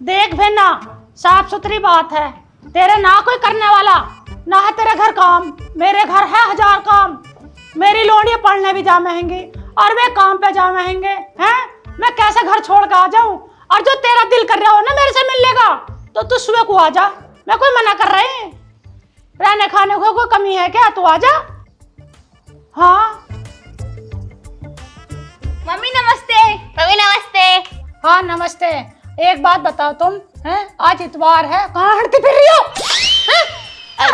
देख भेना, साफ सुथरी बात है। तेरे ना कोई करने वाला, ना है तेरे घर काम। मेरे घर है 1000 काम। मेरी लोडियां पढ़ने भी जा महंगी और वे काम पे जा महंगे हैं। मैं कैसे घर छोड़ के आ जाऊं? और जो तेरा दिल कर रहा हो ना मेरे से मिलने का, तो तू सुबह को आ जा। मैं कोई मना कर रही, रहने खाने को कोई कमी है क्या? तू आ जा। हाँ मम्मी नमस्ते। मम्मी नमस्ते। हाँ नमस्ते। एक बात बताओ तुम, हैं आज इतवार है, कहाँ हटती फिर रही हो?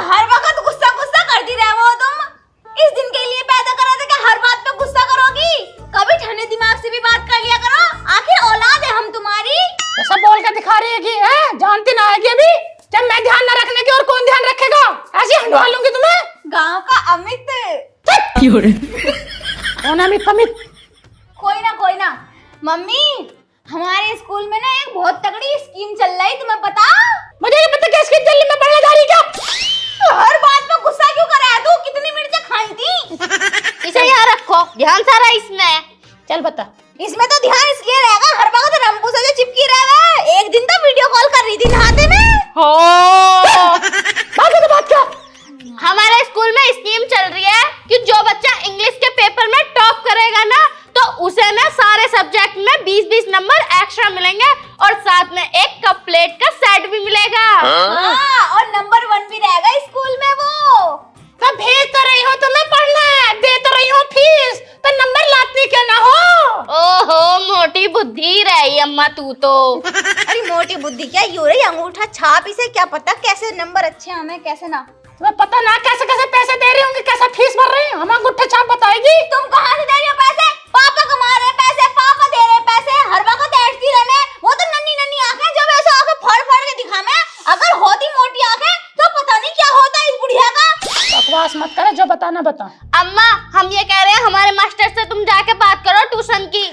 हर वक्त गुस्सा गुस्सा करती रहे वो तुम। इस दिन के लिए पैदा करा था कि हर बात पे गुस्सा करोगी? कभी ठंडे दिमाग से भी बात कर लिया करो। आखिर औलाद है हम तुम्हारी। ऐसा बोल के दिखा रही है कि है जानती ना है कि अभी जब मैं ध्यान न रखने की और कौन ध्यान रखेगा? ऐसे हंडवा लूंगी तुम्हें। गांव का अमित। कौन अमित? अमित कोई ना मम्मी, हमारे स्कूल में ना एक बहुत तगड़ी स्कीम चल रही, तुम्हें पता? मुझे नहीं पता क्या स्कीम चल रही, मैं पढ़ने जा रही क्या? हर बात पे गुस्सा क्यों कर रहा है तू? कितनी मिर्चें खाई थी? इसे यहाँ रखो, ध्यान सारा इसमें। चल बता। इसमें तो ध्यान इसलिए रहेगा, हर वक्त रंपू से जो चिपकी रहे। एक दिन तो वीडियो कॉल कर रही थी नहाते में। हो बात क्या? हमारे स्कूल में स्कीम चल रही है कि जो बच्चा इंग्लिश के पेपर में टॉप करेगा ना, तो उसे ना सारे सब्जेक्ट में 20-20 नंबर एक्स्ट्रा मिलेंगे और साथ में एक कप प्लेट का सेट भी मिलेगा। हाँ, और नंबर 1 भी रहेगा स्कूल में वो। तो भेज तो रही हो तुम्हें पढ़ना, दे तो रही हो फीस, तो नंबर लाती क्यों ना हो? ओहो, मोटी बुद्धि रही अम्मा तू तो। अरे मोटी बुद्धि क्या, यूं रही अंगूठा छाप। इसे क्या पता कैसे नंबर अच्छे हमें कैसे ना। तुम्हें पता ना कैसे कैसे पैसे दे रही होंगी, कैसे फीस भर रही हो? हम अंगूठे छाप बताएगी। तुम कहाँ से दे रही हो पैसे? पापा कमा रहे पैसे, पापा दे रहे पैसे। हर वक्त ऐठती रहने। वो तो नन्ही नन्ही आंखें, जब ऐसा आंखें फाड़ फाड़ के दिखा मैं। अगर होती मोटी आंखें तो पता नहीं क्या होता इस बुढ़िया का। बकवास मत करे, जो बताना बता। अम्मा, हम ये कह रहे हैं हमारे मास्टर से तुम जाके बात करो ट्यूशन की।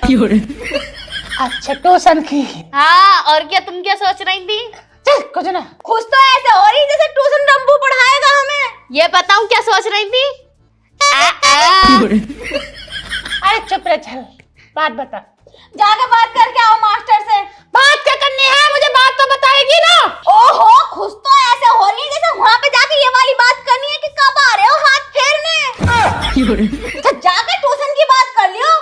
अच्छा ट्यूशन की? हाँ, और क्या तुम क्या सोच रही थी? चल कुछ ना। खुश तो ऐसे हो रही जैसे ट्यूशन रंबू पढ़ाएगा हमें। ये बताऊं क्या सोच रही थी? अरे चुप रह, चल बात बता। जाके बात करके आओ मास्टर से। बात क्या करनी है? मुझे बात तो बताएगी ना। ओहो, खुश तो ऐसे हो रही है जैसे वहाँ पे जाके ये वाली बात करनी है कि कब आ रहे हो हाथ फेरने। तो जाके ट्यूशन की बात कर लियो।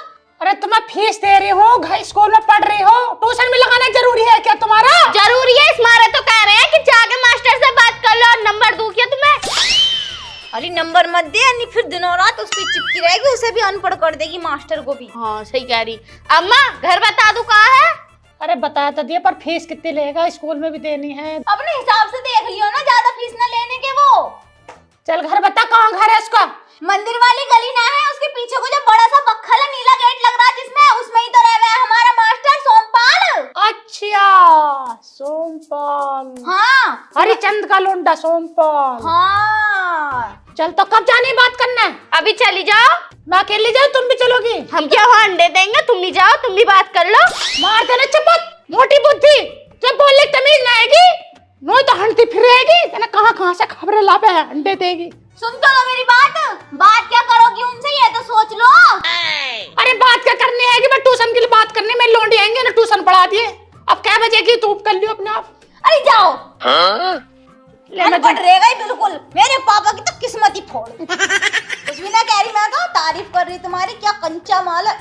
अरे तुम्हें फीस दे रही हो, घर स्कूल में पढ़ रही हो, ट्यूशन में लगाना जरूरी है क्या तुम्हारा? जरूरी है, इस मारे तो कह रहे हैं कि जाके मास्टर से बात कर लो और नंबर दूं क्या तुम्हें? अरे नंबर मत दे, यानी फिर दिनों रात उस पे चिपकी रहेगी, उसे भी अनपढ़ कर देगी मास्टर को भी। हाँ सही कह रही। अम्मा, घर बता दूं कहाँ है? अरे बताया तो दिया, पर फीस कितनी लेगा? स्कूल में भी देनी है। अपने हिसाब से देख लियो ना, ज्यादा फीस ना लेने के वो। चल घर बता, कहाँ घर है उसका? मंदिर वाली गली ना है, उसके पीछे को जो बड़ा सा बक्खल है, नीला गेट लग रहा है जिसमें, उसमें ही तो रह रहा है हमारा मास्टर सोमपाल। अच्छा सोमपाल। हाँ, हरिचंद का लोंडा सोमपाल। हाँ। चल तो कब जानी बात करना है? अभी चली जाओ। मैं अकेली जाऊँ, तुम भी चलोगी? हम क्या वहाँ अंडे देंगे? तुम भी जाओ, तुम भी बात कर लो। मार देना चपत, मोटी बुद्धि। जब बोलने की तमीज ना आएगी, वो तो हंटती फिर रहेगी। ना कहाँ से खबरें लावे है, अंडे देगी। सुन तो लो मेरी बात क्या करोगी उनसे ये तो सोच लो। अरे बात क्या करनी है कि मैं ट्यूशन के लिए बात करनी, मेरी लोंडी आएंगे ना ट्यूशन पढ़ा दिए। अब क्या बजेगी, तू कर लियो अपने आप। अरे जाओ। अनपढ़ रहेगा ही बिल्कुल। मेरे पापा की तो किस्मत ही फोड़। कुछ भी ना कह रही, मैं तो तारीफ कर रही तुम्हारी, क्या कंचा माल है।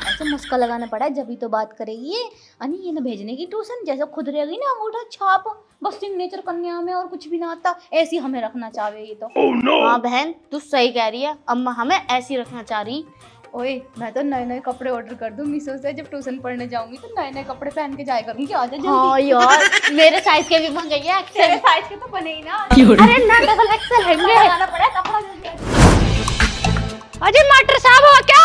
ऐसे मुस्का लगाना पड़ा है, जब ही तो बात करेगी ये। अनी ये ना भेजने की ट्यूशन, जैसे खुद रहेगी ना अंगूठा छाप, बस सिग्नेचर करने हमें और कुछ भी ना आता, ऐसी हमें रखना चाहे ये तो। हाँ बहन, तू सही कह रही है। अम्मा हमें ऐसी रखना चाह रही। ओए, मैं तो नए नए कपड़े ऑर्डर कर दूं मीशो से, जब ट्यूशन पढ़ने जाऊंगी तो नए नए कपड़े पहन के जाया करूंगी। आजा जल्दी। हाँ यार, मेरे साइज के भी बन गई है। तेरे साइज के तो बने ही ना। अरे ना, डबल एक्सेल है मेरे। लगाना पड़ा कपड़ा जल्दी। अजय मास्टर साहब हो क्या?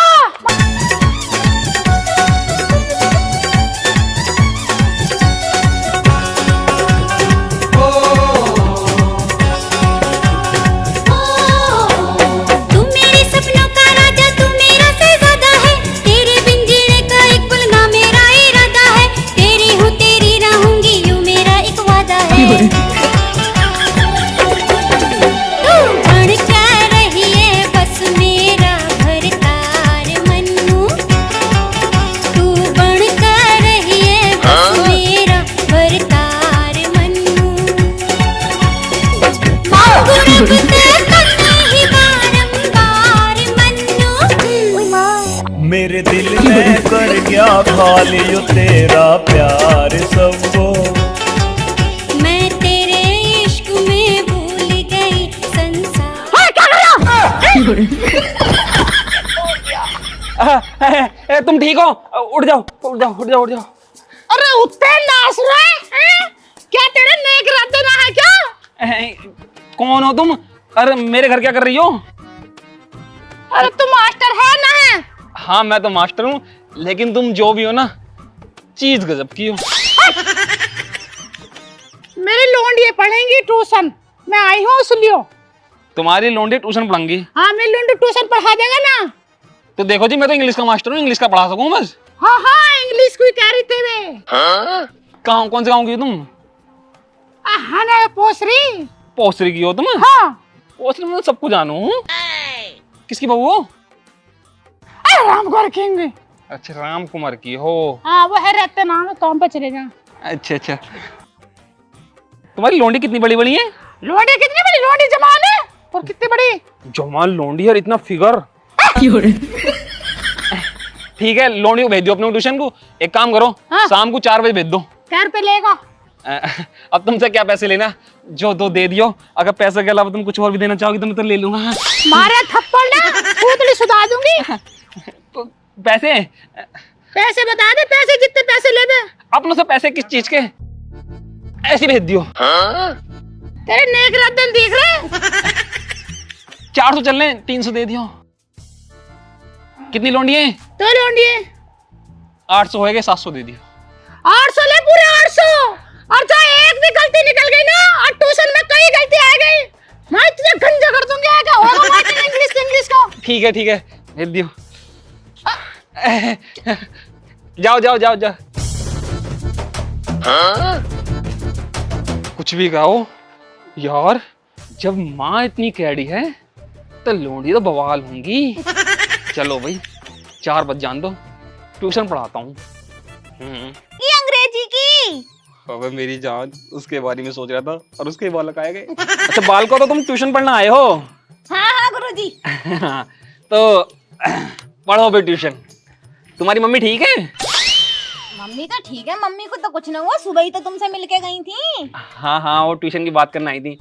रही है बस मेरा भरता हाल यो तेरा प्यार सबो। मैं तेरे इश्क में भूल गई संसार। तुम ठीक हो? उठ जाओ उठ जाओ उठ जाओ उठ जाओ। अरे उठते नाच रहे हैं? क्या तेरे नेक इरादे ना है क्या? कौन हो तुम? अरे मेरे घर क्या कर रही हो? अरे तुम मास्टर है ना है? हाँ मैं तो मास्टर हूँ, लेकिन तुम जो भी हो ना, चीज गजब की हो। मेरी लोंडिये पढ़ेंगी ट्यूशन, मैं आई हूँ इसलिए। तुम्हारी लोंडी ट्यूशन पढ़ाऊंगी? हाँ मेरी लोंडी ट्यूशन पढ़ा देगा ना। तो देखो जी, मैं तो इंग्लिश का मास्टर हूँ, इंग्लिश का पढ़ा सकूँ बस। हाँ हाँ इंग्लिश को ही कह रही थी मैं। कहाँ, कौन से गाँव की हो तुम? है ना पोसरी। पोसरी की हो तुम? हाँ पोसरी में तो सबको जानू हूँ। किसकी बहू हो? राम गौर किंग। अच्छा राम कुमार की हो। हाँ वो है रहते ना काम पे चले जा। अच्छा अच्छा। तुम्हारी लोंडी कितनी बड़ी बड़ी है? लोंडी कितनी बड़ी? लोंडी जमान है। और कितनी बड़ी? जमाल लोंडी और इतना फिगर। ठीक है, लोंडी को भेज दो अपने ट्यूशन को। एक काम करो, हाँ? शाम को 4 बजे भेज दो। क्या रुपए लेगा? अब तुमसे क्या पैसे लेना, जो दो दे दियो। अगर पैसे के अलावा तुम कुछ और भी देना चाहोगी तो मैं तो ले लूंगा। मारे थप्पड़ ना कूदली सुधा दूंगी। तो पैसे पैसे बता दे, पैसे जितने पैसे ले दे। अपनों से पैसे किस चीज के? ऐसे भेज दियो। तेरे नेक रद्दन दिख रहे। 400 चल रहे, 300 दे दियो। कितनी लोंडी है? तो लोंडिये 800 होएगा, 700 दे दियो। 800 ले, पूरे 800। और जो एक भी गलती निकल गई ना, और ट्यूशन में कई गलती आ गई, मैं तुझे गंजा कर दूंगी। क्या होगा मार्टिन इंग्लिश का? ठीक है भेज दियो। जाओ जाओ जाओ जाओ। कुछ भी कहो यार, जब माँ इतनी कैडी है तो लोंडी तो बवाल होंगी। चलो भाई 4 बज जान दो, ट्यूशन पढ़ाता हूँ। ये अंग्रेजी की। अबे मेरी जान, उसके बारे में सोच रहा था और उसके बाल आए गए। अच्छा बाल को तो तुम ट्यूशन पढ़ना आए हो? हाँ हाँ गुरुजी। तो पढ़ो फिर ट्यूशन। तुम्हारी मम्मी ठीक है? मम्मी तो ठीक है, मम्मी को तो कुछ ना हुआ, सुबह ही तो तुमसे मिलके गई थी। हाँ हाँ, वो ट्यूशन की बात करना आई थी।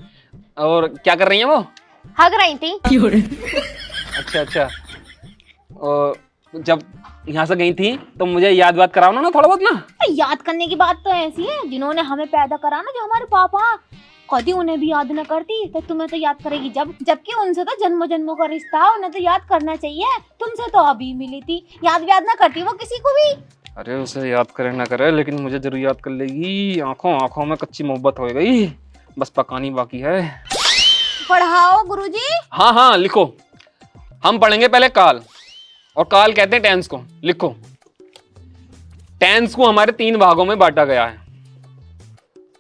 और क्या कर रही है वो? हग रही थी। अच्छा अच्छा। और जब यहाँ से गई थी तो मुझे याद कराओ ना थोड़ा बहुत ना। याद करने की बात तो ऐसी है, जिन्होंने हमें पैदा करा ना, जो हमारे पापा, कभी उन्हें भी याद न करती तो तुम्हें तो याद करेगी जबकि उनसे तो जन्मों जन्मों का रिश्ता है, उन्हें तो याद करना चाहिए। तुमसे तो अभी मिली थी, याद ना करती वो किसी को भी। अरे उसे याद करे ना करे, लेकिन मुझे जरूर याद कर लेगी। आंखों आंखों में कच्ची मोहब्बत हो गई, बस पकानी बाकी है। पढ़ाओ गुरुजी। हाँ हाँ लिखो। हम पढ़ेंगे पहले काल, और काल कहते हैं टेंस को। लिखो, टेंस को हमारे 3 भागों में बांटा गया है।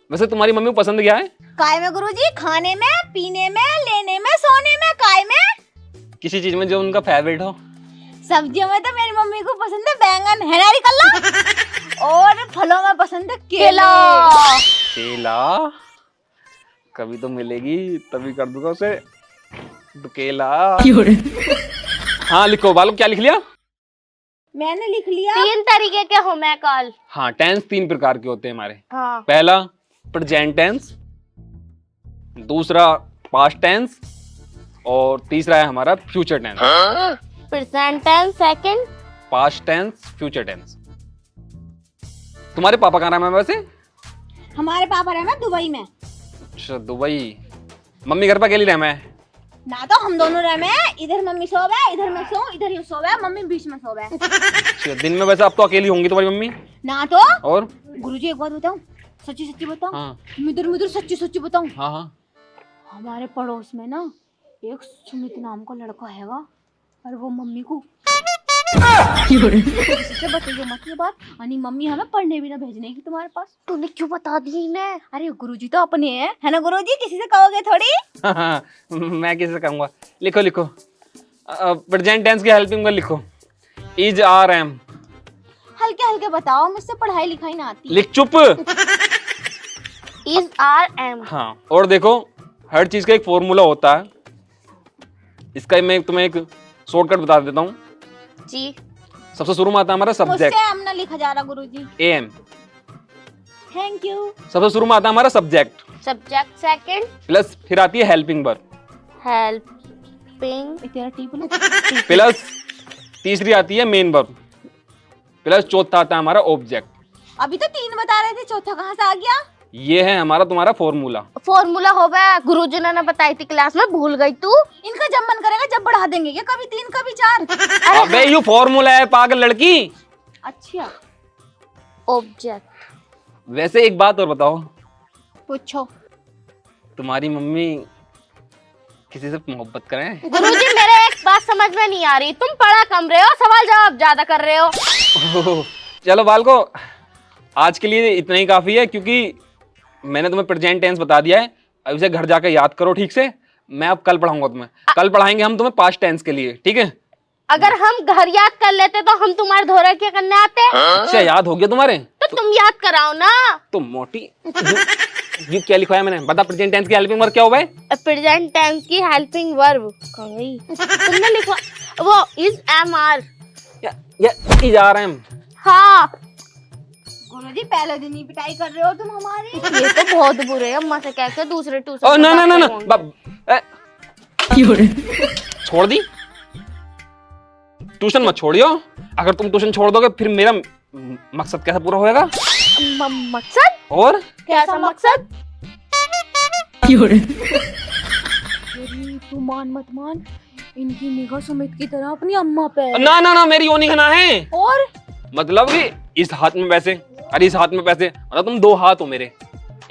वैसे तुम्हारी मम्मी को पसंद क्या है? काय में गुरुजी? खाने में, पीने में, लेने में, सोने में। काय में? किसी चीज में जो उनका फेवरेट हो। सब्जियों में तो मेरी मम्मी को पसंद है बैंगन, है ना कल्ला। और फलों में पसंद है केला। केला कभी तो मिलेगी, तभी कर दूंगा उसे। तो केला। हाँ लिखो बालू, क्या लिख लिया? मैंने लिख लिया। 3 तरीके के हूँ मैं कल। हाँ, टेंस 3 प्रकार के होते हैं हमारे। हाँ। पहला प्रेजेंट टेंस, दूसरा पास्ट टेंस, और तीसरा है हमारा future tense. Present tense, second past tense, future tense. तुम्हारे पापा का नाम है वैसे? हमारे पापा रहे हैं दुबई में। अच्छा दुबई। मम्मी घर पर अकेली रह में? ना तो हम दोनों रहे हैं, इधर मम्मी सोवे, इधर मैं सो, इधर ये सोवे, मम्मी बीच में सोवे। अच्छा, दिन में वैसे अब तो अकेली होंगी तुम्हारी मम्मी? ना तो। और गुरुजी एक बात बताऊं, सच्ची सच्ची बताऊं? हाँ मिदुर सच्ची सच्ची बताऊं? हाँ हाँ। हमारे पड़ोस में ना एक सुमित नाम का लड़का हैगा, और वो मम्मी को किसी से बताइए मत ये बात, यानी मम्मी हमें पढ़ने भी ना भेजने की तुम्हारे पास। तूने क्यों बता दी इन्हें? अरे गुरुजी तो अपने हैं, है ना गुरुजी? किसी से कहोगे थोड़ी। मैं किसे कहूँगा? लिखो लिखो, प्रेजेंट टेंस की हेल्पिंग में लिखो, इज आर एम। हल्के हल्के बताओ, मुझसे पढ़ाई लिखाई ना आती। लिख चुप। Is are am. हाँ, और देखो हर चीज का एक फॉर्मूला होता है, इसका मैं तुम्हें एक शॉर्टकट बता देता हूँ। जी। सबसे शुरू में आता है हमारा मुझसे सब्जेक्ट, एम ना लिखा जा रहा गुरुजी। एम। Thank you. सबसे शुरू में आता है हमारा सब्जेक्ट, सब्जेक्ट सेकंड, प्लस फिर आती है हेल्पिंग वर्ब, हेल्पिंग, तेरा टी बोलो। प्लस तीसरी आती है मेन वर्ब, प्लस चौथा आता है हमारा ऑब्जेक्ट। अभी तो 3 बता रहे थे, चौथा कहाँ से आ गया? ये है हमारा तुम्हारा फॉर्मूला। फॉर्मूला हो गया, गुरुजी ने बताई थी क्लास में, भूल गई तू? इनका जब मन करेगा जब बढ़ा देंगे क्या, कभी 3 कभी 4। अबे ये फॉर्मूला है पागल लड़की। अच्छा ऑब्जेक्ट। वैसे एक बात और बताओ, पूछो। तुम्हारी मम्मी किसी से मोहब्बत करें? गुरुजी मेरे एक बात समझ में नहीं आ रही, तुम पढ़ा कम रहे हो, सवाल जवाब ज्यादा कर रहे हो। चलो बालको, आज के लिए इतना ही काफी है, क्योंकि मैंने तुम्हें प्रेजेंट टेंस बता दिया है। अब इसे घर जाकर याद करो ठीक से। मैं अब कल पढ़ाऊंगा तुम्हें, कल पढ़ाएंगे हम तुम्हें पास्ट टेंस के लिए, ठीक है? अगर हम घर याद कर लेते तो हम तुम्हारे धोरे क्या करने आते? अच्छा याद हो गया तुम्हारे? तो तुम याद कराओ ना। तुम मोटी। ये क्या लिखवाया मैंने, बता प्रेजेंट टेंस की हेल्पिंग वर्ब क्या हुआ है? प्रेजेंट टेंस की हेल्पिंग वर्ब तुमने लिखवा, वो इज एम आर। ये जा रहे हैं हम। हाँ गुरुजी पहले दिन ही पिटाई कर रहे हो तुम हमारी। ये तो बहुत बुरे है, अम्मा से कह के दूसरे ओ ट्यूशन। ना ना ना ना, छोड़ दी ट्यूशन, मत छोड़ियो। अगर तुम ट्यूशन छोड़ दोगे फिर मेरा मकसद कैसे पूरा होएगा? मकसद? और कैसा मकसद? तू मान मत मान, इनकी निगाह सुमित की तरह अपनी अम्मा पे। ना ना ना, मेरी वो नहीं खाना है। और मतलब कि इस हाथ में पैसे, अरे इस हाथ में पैसे, मतलब तुम 2 हाथ हो मेरे,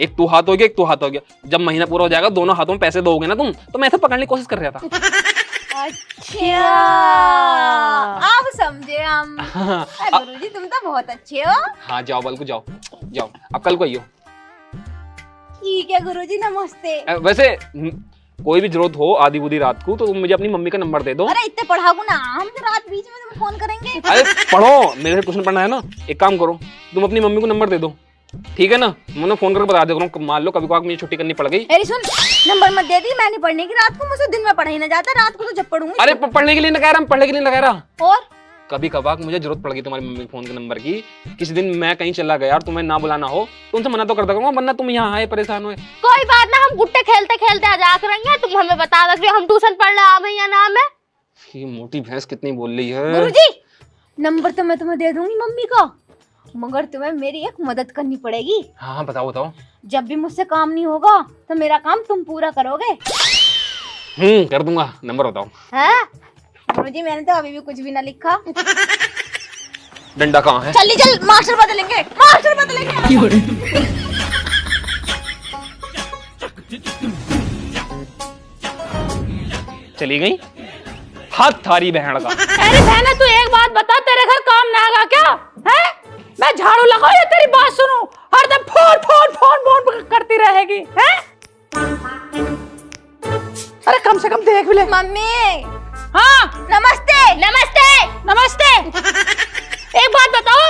एक तू हाथ हो गया, एक तू हाथ हो गया। जब महीना पूरा हो जाएगा, दोनों हाथों में पैसे दोगे ना तुम, तो मैं ऐसे पकड़ने की कोशिश कर रहा था। अच्छा अब समझे हम। गुरुजी तुम तो बहुत अच्छे हो। हाँ जाओ बल्कु, जाओ जाओ, अब कल को आइयो। ठीक है गुरुजी, नमस्ते। वैसे कोई भी जरूरत हो आधी बुधी रात को, तो तुम मुझे अपनी मम्मी का नंबर दे दो। अरे इतने पढ़ाकू ना, हम तो रात बीच में तुम्हें फोन करेंगे। अरे पढ़ो, मेरे से ट्यूशन पढ़ना है ना। एक काम करो, तुम अपनी मम्मी को नंबर दे दो, ठीक है ना? मैंने फोन करके बता दे, मान लो कभी कभार मुझे छुट्टी करनी पड़ गई। अरे सुन, नंबर मत दे दी, मैं नहीं पढ़ने की रात को, मुझसे दिन में पढ़ा ही ना जाता, रात को तो जब पढ़ूंगी। अरे पढ़ने के लिए ना कह रहा, पढ़ने के लिए ना कह रहा। और कभी कभार मुझे जरूरत पड़ गई तुम्हारी मम्मी के फोन के नंबर की, किसी दिन मैं कहीं चला गया और तुम्हें ना बुलाना हो, तो उनसे मना तो कर दूंगा, वरना तुम यहाँ आए परेशान हुए। कोई बात ना, हम गुट्टे खेलते खेलते आ जा करेंगे, तुम हमें बता दो हम ट्यूशन पढ़ने आ गए या ना में। ये मोटी भैंस कितनी बोल रही है। गुरुजी नंबर तो मैं तुम्हें दे दूंगी मम्मी का, मगर तुम्हें मेरी एक मदद करनी पड़ेगी। हाँ बताओ बताओ। जब भी मुझसे काम नहीं होगा तो मेरा काम तुम पूरा करोगे। कर दूंगा, नंबर बताओ। हैं? गुरुजी मैंने तो अभी भी कुछ भी ना लिखा। डंडा कहाँ है? चल चल, मास्टर बदलेंगे, मास्टर बदलेंगे। चली गई हाथ थारी बहन का। अरे बहना तू एक बात बता, तेरे घर काम ना आगा क्या है? मैं झाड़ू लगाऊं या तेरी बात सुनूं? हरदम फोन फोन फोन फोन करती रहेगी हैं? अरे कम से कम देख भी ले। मम्मी हाँ नमस्ते। नमस्ते। नमस्ते। एक बात बताओ,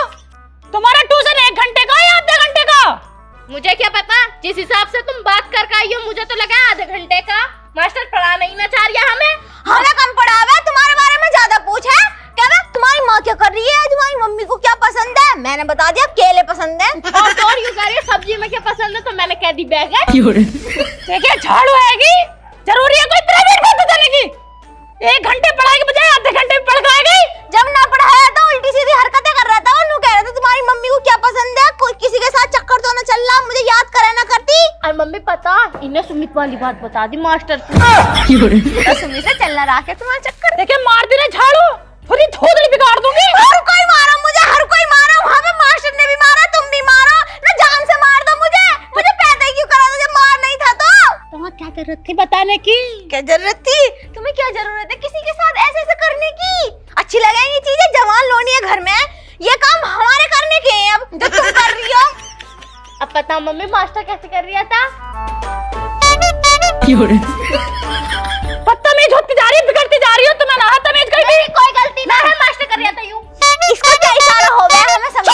तुम्हारा ट्यूशन 1 घंटे का या आधे घंटे का? मुझे क्या पता, जिस हिसाब से तुम बात कर आई हो मुझे तो लगा आधे घंटे का। मास्टर पढ़ा नहीं ना चाह रहा हमें कम पढ़ा हुआ है, तुम्हारे बारे में ज्यादा पूछा है क्या? तुम्हारी माँ क्या कर रही है, तुम्हारी मम्मी को क्या पसंद है? मैंने बता दिया केले पसंद है। और यूं कह रही है सब्जी में क्या पसंद है, तो मैंने कह दी बैगन। देखिए झाड़ू आएगी, जरूरी है कोई प्राइवेट बात बताने की? 1 घंटे पढ़ाई के बजाय आधे घंटे में पढ़ गई। जब ना पढ़ाया था उल्टी सीधी हरकतें कर रहा था, और कह रहा था तुम्हारी मम्मी को क्या पसंद है, कोई किसी के साथ चक्कर तो ना चल रहा, मुझे याद करा ना करती। और मम्मी पता, इन्हें सुमित वाली बात बता दी मास्टर को। सुमित से चलना रहा के तुम्हारा चक्कर। देखिए मार दी ना झाड़ू, पूरी थोड़ी बिगाड़ दूंगी। हर कोई मारा मुझे, हर कोई मारा, वहाँ पे मास्टर ने भी मारा, तुम भी मारो ना, जान से मार दो मुझे पैदा ही क्यों करा था जब मार नहीं था? तो तुम्हें क्या जरूरत थी बताने की? क्या जरूरत थी? तुम्हें क्या जरूरत है किसी के साथ ऐसे ऐसे करने की? अच्छी लगेंगी ये चीजें, जवान लोनी है घर में, ये काम हमारे करने के हैं अब जो तुम कर रही हो। अब पता मम्मी मास्टर कैसे कर रहा था? बदतमीज होती जा रही, बिगड़ती जा रही हो, तुम्हें ना तमीज कहीं भी। कोई गलती ना है, मास्टर कर रहा था यूं। इसका क्या इशारा हो गया हमें समझ।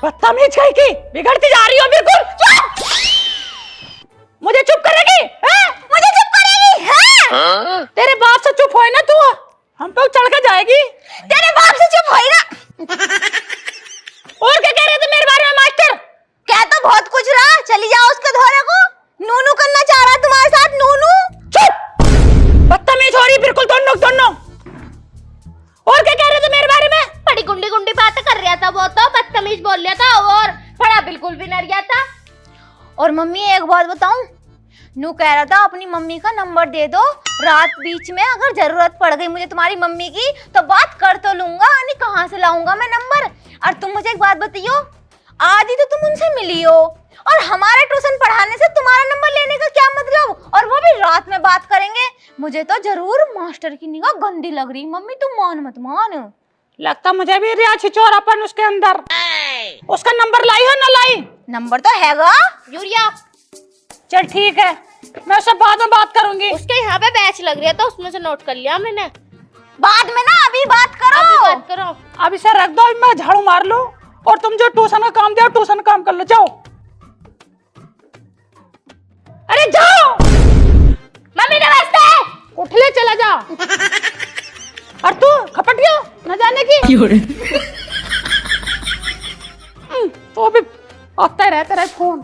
बदतमीज कहीं की, बिगड़ती जा रही हो बिल्कुल। मुझे चुप करेगी हैं? मुझे चुप करेगी हैं? तेरे बाप से चुप होए ना तू, हम पे चढ़ के जाएगी। तेरे बाप से चुप होई ना। और क्या कह रहे थे मेरे बारे में मास्टर? क्या तो बहुत कुछ रहा, चली जाओ उसके धोरे को। नूनू करना चाह रहा तुम्हारे साथ, नूनू। चुप, बदतमीज हो रही बिल्कुल दोनों। और क्या कह रहे थे मेरे बारे में? बड़ी गुंडी गुंडी बातें कर रहा था वो, तो बदतमीज बोल रहा था और बड़ा बिल्कुल भी नहीं रहा था। और मम्मी एक बात बताऊं, नू कह रहा था अपनी मम्मी का नंबर दे दो, रात बीच में अगर जरूरत पड़ गई मुझे तुम्हारी मम्मी की तो बात कर तो लूंगा, नहीं कहाँ से लाऊंगा मैं नंबर। और तुम मुझे एक बात बताइयो, आज ही तो तुम उनसे मिली हो और हमारे ट्यूशन पढ़ाने से तुम्हारा नंबर लेने का क्या मतलब, और वो भी रात में बात करेंगे। मुझे तो जरूर मास्टर की निगाह गंदी लग रही। मम्मी तुम मान मत मान। लगता मुझे भी रिया छिचोरापन उसके अंदर। उसका नंबर लाई हो ना लाई? नंबर तो हैगा यूरिया, चल ठीक है, मैं उससे बाद में बात करूंगी। उसके यहाँ पे बैच लग रहा था, उसमें से नोट कर लिया मैंने। बाद में ना, अभी बात करो। अभी बात करो। अब इसे रख दो, मैं झाड़ू मार लूं और तुम जो ट्यूशन का काम दिया ट्यूशन काम कर लो, जाओ। अरे जाओ, मम्मी नमस्ते। उठ ले, चला जा। और तू खपट गया न जाने की। तो अभी आता रहता रहे फोन।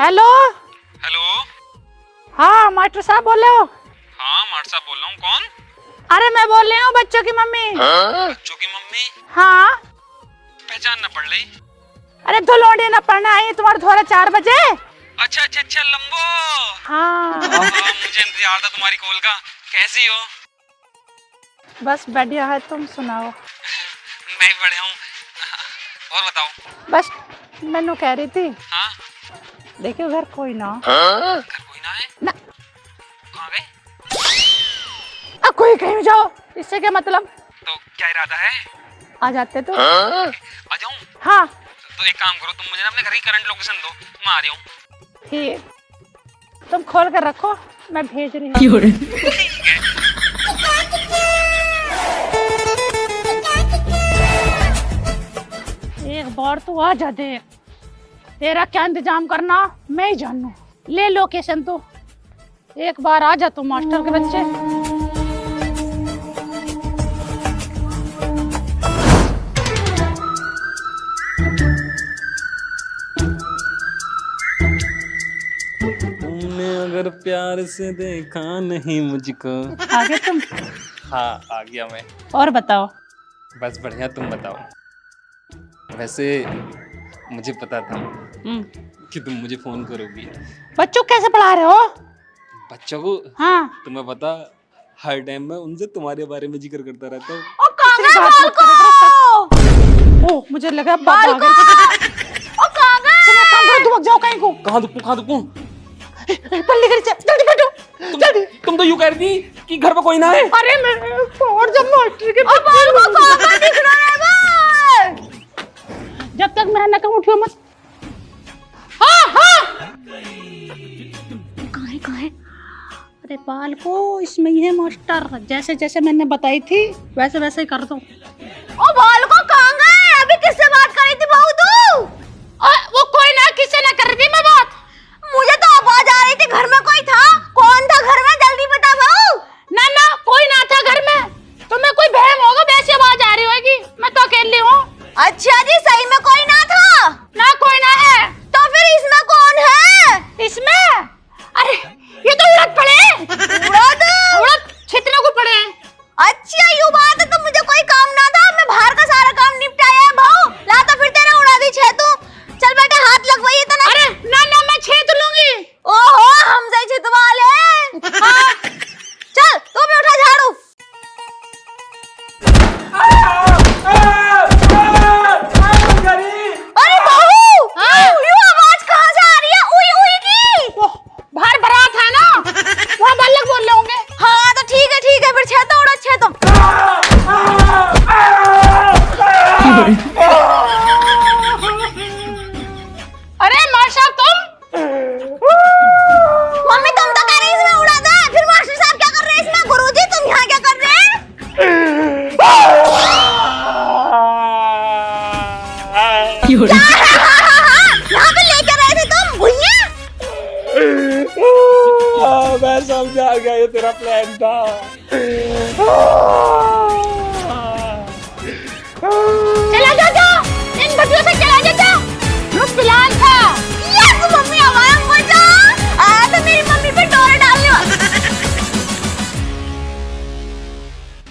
हेलो। हेलो। हाँ मास्टर साहब बोल रहे हो? हाँ मास्टर साहब बोल रहा हूँ। कौन? अरे मैं बोल रही हूँ बच्चों की मम्मी। बच्चों की मम्मी? हाँ। पहचान न पड़ रही। अरे दो लौंडे ना पढ़ने आई तुम्हारे थोड़ा 4 बजे। अच्छा लंबो। हाँ। मुझे इंतजार था तुम्हारी कॉल का। कैसी हो? बस बढ़िया है, तुम सुनाओ। मैं भी बढ़िया हूँ। और बताओ। बस मैनू कह रही थी, हाँ? देखियो घर कोई ना। घर कोई ना है? ना। कहाँ गए? अब कोई कहीं भी जाओ, इससे क्या मतलब? तो क्या इरादा है? आ जाते तो। आ जाऊँ? हाँ तो एक काम करो, तुम मुझे ना अपने घर की करंट लोकेशन दो, मैं आ रही हूँ। ठीक, तुम खोल कर रखो, मैं भेज रही हूँ। एक बार तू आ जा, देख तेरा क्या इंतजाम करना मैं ही जानू। ले लोकेशन तू, एक बार आ जा तू मास्टर के बच्चे। तुमने अगर प्यार से देखा नहीं मुझको। आगे तुम। हाँ आ गया मैं। और बताओ। बस बढ़िया, तुम बताओ। वैसे मुझे पता था कि तुम मुझे फोन करोगी। बच्चों कैसे पढ़ा रहे हो? बच्चों को? हाँ। तुम्हें पता, हर टाइम मैं उनसे तुम्हारे बारे में जिक्र करता रहता हूँ। ओ मुझे लगा बात आ गई। तुम्हें काम करो, दुबक जाओ कहीं को। कहाँ दुपू? पल्ली कर जल्दी बैठो, जल्दी। तुम तो यूं कह रही थी कि घर पे कोई ना है। अरे मैं और जब मास्टर के जब तक मैं न कहूं उठियो मत। हाँ कहाँ है? अरे बाल को इसमें ही है मास्टर, जैसे जैसे मैंने बताई थी वैसे वैसे ही कर दो। ओ बाल को कहाँ गए? अभी किससे बात करी थी बहू तू? वो कोई ना, किससे ना कर रही थी मैं बात। मुझे तो आवाज आ रही थी घर में कोई था। कौन था घर में, जल्दी बता बहू। ना कोई ना था घर में, तुम्हें कोई बहम होगा वैसे आवाज आ रही होगी, मैं तो अकेली हूँ। अच्छा जी, सही में कोई ना था? ना कोई ना है। तो फिर इसमें कौन है? इसमें? अरे ये तो उड़द पड़े। उड़द छितने को पड़े। अच्छा यूं बात है, तो मुझे कोई काम ना था, मैं बाहर का सारा काम निपटाया है बहू। ला तो फिर तेरे उड़ा दी छे तू। चल बेटा हाथ लगवाइए तो ना। अरे ना मैं छेद लूंगी। ओहो हमसे छितवा ले। हाँ चल तू भी उठा झाड़ू। अरे बहू, यूं आवाज कहाँ से आ रही है? उई की। बाहर बारात है ना, वहाँ बालक बोल रहे होंगे। हाँ तो ठीक है फिर छे तो उड़ा छे तो। अरे मास्टर तुम। मम्मी तुम तो कह रही इसमें उड़ा दे, फिर मास्टर साहब क्या कर रहे हैं इसमें? गुरुजी तुम यहाँ क्या कर रहे हैं? यहाँ पे लेकर आए थे तुम भुइया। मैं समझा गया, ये तेरा प्लान था।